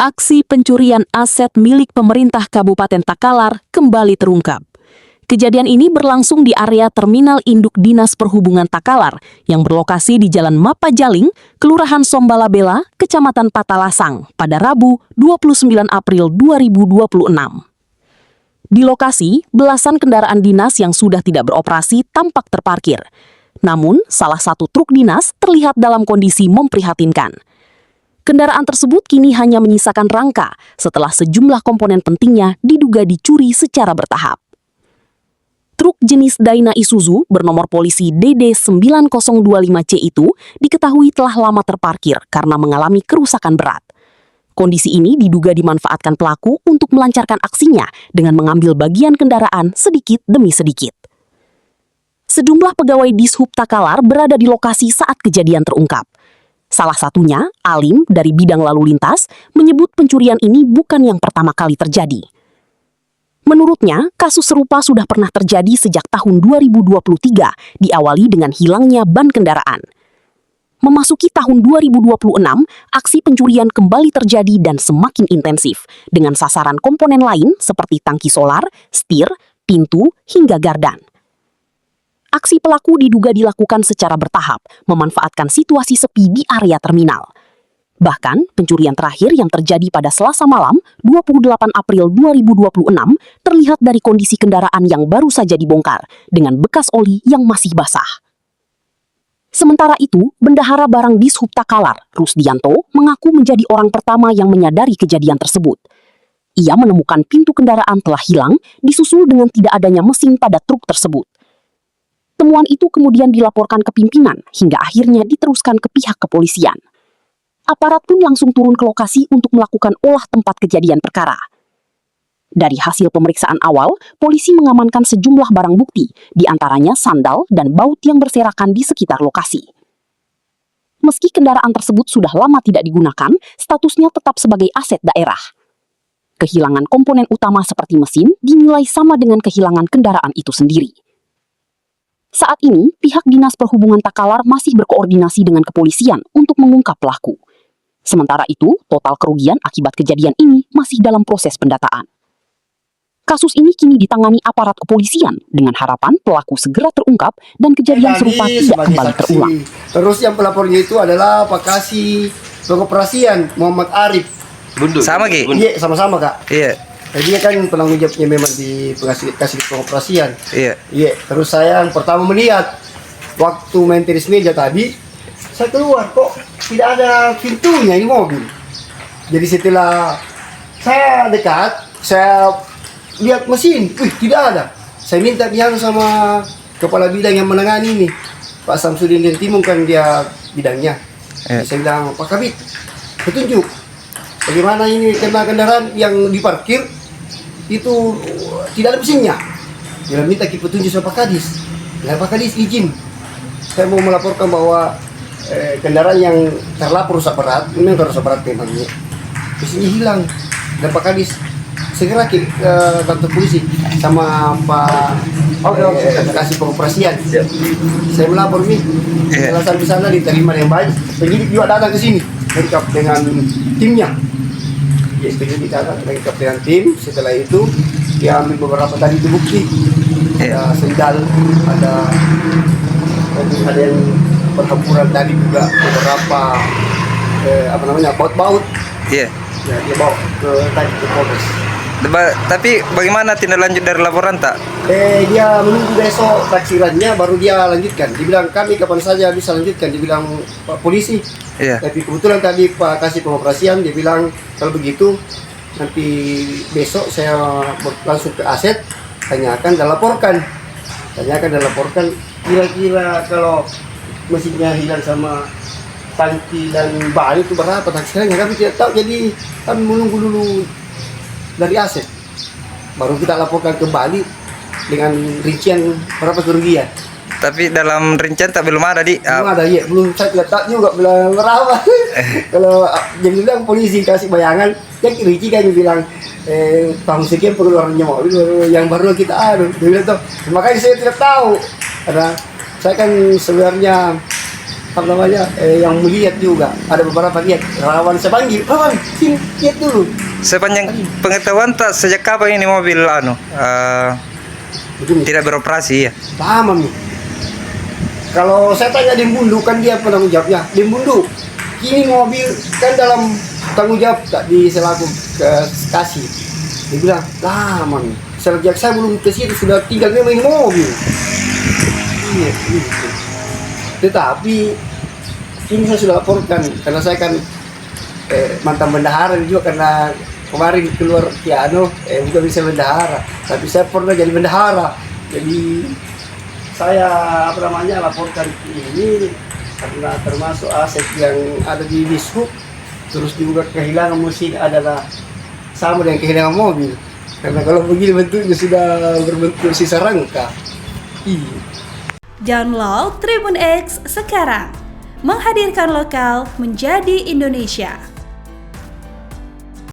Aksi pencurian aset milik pemerintah Kabupaten Takalar kembali terungkap. Kejadian ini berlangsung di area Terminal Induk Dinas Perhubungan Takalar yang berlokasi di Jalan Mapajaling, Kelurahan Sombalabela, Kecamatan Patalasang pada Rabu 29 April 2026. Di lokasi, belasan kendaraan dinas yang sudah tidak beroperasi tampak terparkir. Namun, salah satu truk dinas terlihat dalam kondisi memprihatinkan. Kendaraan tersebut kini hanya menyisakan rangka setelah sejumlah komponen pentingnya diduga dicuri secara bertahap. Truk jenis Dayna Isuzu bernomor polisi DD9025C itu diketahui telah lama terparkir karena mengalami kerusakan berat. Kondisi ini diduga dimanfaatkan pelaku untuk melancarkan aksinya dengan mengambil bagian kendaraan sedikit demi sedikit. Sejumlah pegawai Dishub Takalar berada di lokasi saat kejadian terungkap. Salah satunya, Alim dari bidang lalu lintas, menyebut pencurian ini bukan yang pertama kali terjadi. Menurutnya, kasus serupa sudah pernah terjadi sejak tahun 2023, diawali dengan hilangnya ban kendaraan. Memasuki tahun 2026, aksi pencurian kembali terjadi dan semakin intensif, dengan sasaran komponen lain seperti tangki solar, setir, pintu, hingga gardan. Aksi pelaku diduga dilakukan secara bertahap, memanfaatkan situasi sepi di area terminal. Bahkan, pencurian terakhir yang terjadi pada Selasa malam, 28 April 2026, terlihat dari kondisi kendaraan yang baru saja dibongkar, dengan bekas oli yang masih basah. Sementara itu, Bendahara Barang Dishub Takalar, Rusdianto, mengaku menjadi orang pertama yang menyadari kejadian tersebut. Ia menemukan pintu kendaraan telah hilang, disusul dengan tidak adanya mesin pada truk tersebut. Temuan itu kemudian dilaporkan ke pimpinan hingga akhirnya diteruskan ke pihak kepolisian. Aparat pun langsung turun ke lokasi untuk melakukan olah tempat kejadian perkara. Dari hasil pemeriksaan awal, polisi mengamankan sejumlah barang bukti, di antaranya sandal dan baut yang berserakan di sekitar lokasi. Meski kendaraan tersebut sudah lama tidak digunakan, statusnya tetap sebagai aset daerah. Kehilangan komponen utama seperti mesin dinilai sama dengan kehilangan kendaraan itu sendiri. Saat ini, pihak Dinas Perhubungan Takalar masih berkoordinasi dengan kepolisian untuk mengungkap pelaku. Sementara itu, total kerugian akibat kejadian ini masih dalam proses pendataan. Kasus ini kini ditangani aparat kepolisian dengan harapan pelaku segera terungkap dan kejadian serupa tidak kembali terulang. Terus yang pelapornya itu adalah Pak Kasih Pengoperasian Muhammad Arif. Bundu. Sama Ki? Iya, sama-sama Kak. Iya. Dia kan penanggung jawabnya memang di kasih pengoperasian. Iya. Iya. Terus saya yang pertama melihat waktu main tenis meja tadi, saya keluar kok tidak ada pintunya ini mobil. Jadi setelah saya dekat, saya lihat mesin, tidak ada. Saya minta bilang sama kepala bidang yang menangani ini, Pak Samsudin dan Timung kan dia bidangnya. Saya bilang, Pak Kabit, petunjuk bagaimana ini kendaraan yang diparkir itu tidak ada mesinnya. Dia minta petunjuk sama Pak Kadis. Nah, Pak Kadis izin, saya mau melaporkan bahwa kendaraan yang terlapor rusak berat, memang rusak berat memangnya, mesinnya hilang. Dan Pak Kadis segera ke kantor polisi sama Pak Kasih Pengoperasian. Saya melapor nih, alasan di sana diterima dengan baik. Penyidik juga datang ke sini lengkap dengan timnya. Ya, penyidik datang lengkap dengan tim. Setelah itu dia ambil beberapa tadi itu bukti. Ada sendal, ada yang pertempuran tadi juga beberapa baut-baut. Iya. Ya, dia bawa ke tadi ke Polres. Tapi bagaimana tindak lanjut dari laporan tak? Dia menunggu besok taksirannya baru dia lanjutkan. Dibilang kami kapan saja bisa lanjutkan, dibilang Pak Polisi. Iya. Tapi kebetulan tadi Pak Kasih Pengoperasian, dia bilang kalau begitu nanti besok saya langsung ke aset, tanyakan dan laporkan. Kira-kira kalau mesinnya hilang sama tangki dan ban itu berapa taksirannya, kami tidak tahu. Jadi kami menunggu dulu dari aset, baru kita laporkan kembali dengan rincian berapa kerugian. Tapi dalam rincian tak belum ada Belum ada, ya belum, saya tidak tahu juga bilang berapa. Kalau jadi bilang polisi kasih bayangan, yang rinci kan bilang tahun sekian pengeluarannya mobil yang baru kita ada. Dia bilang tuh, makanya saya tidak tahu. Karena saya kan sebenarnya apa namanya yang melihat juga ada beberapa lihat rawan saya panggil rawan sini lihat dulu. Sepanjang pengetahuan tak sejak kapan ini mobil Begini, tidak beroperasi ya? lama nih. Kalau saya tanya Dimbundu kan dia penanggung jawabnya. Dimbundu, ini mobil kan dalam tanggung jawab tak di selaku kasih. Dia bilang lama nih. Sejak saya belum ke situ sudah tinggal main mobil. Iya. Tetapi ini saya sudah laporkan karena saya kan mantan bendahara juga karena kemarin keluar piano bukan bisa bendahara tapi saya pernah jadi bendahara jadi saya laporkan ini karena termasuk aset yang ada di dishub terus juga kehilangan mesin adalah sama dengan kehilangan mobil karena kalau begini bentuknya sudah berbentuk sisa rangka. Iya. Download Tribun X sekarang, menghadirkan lokal menjadi Indonesia.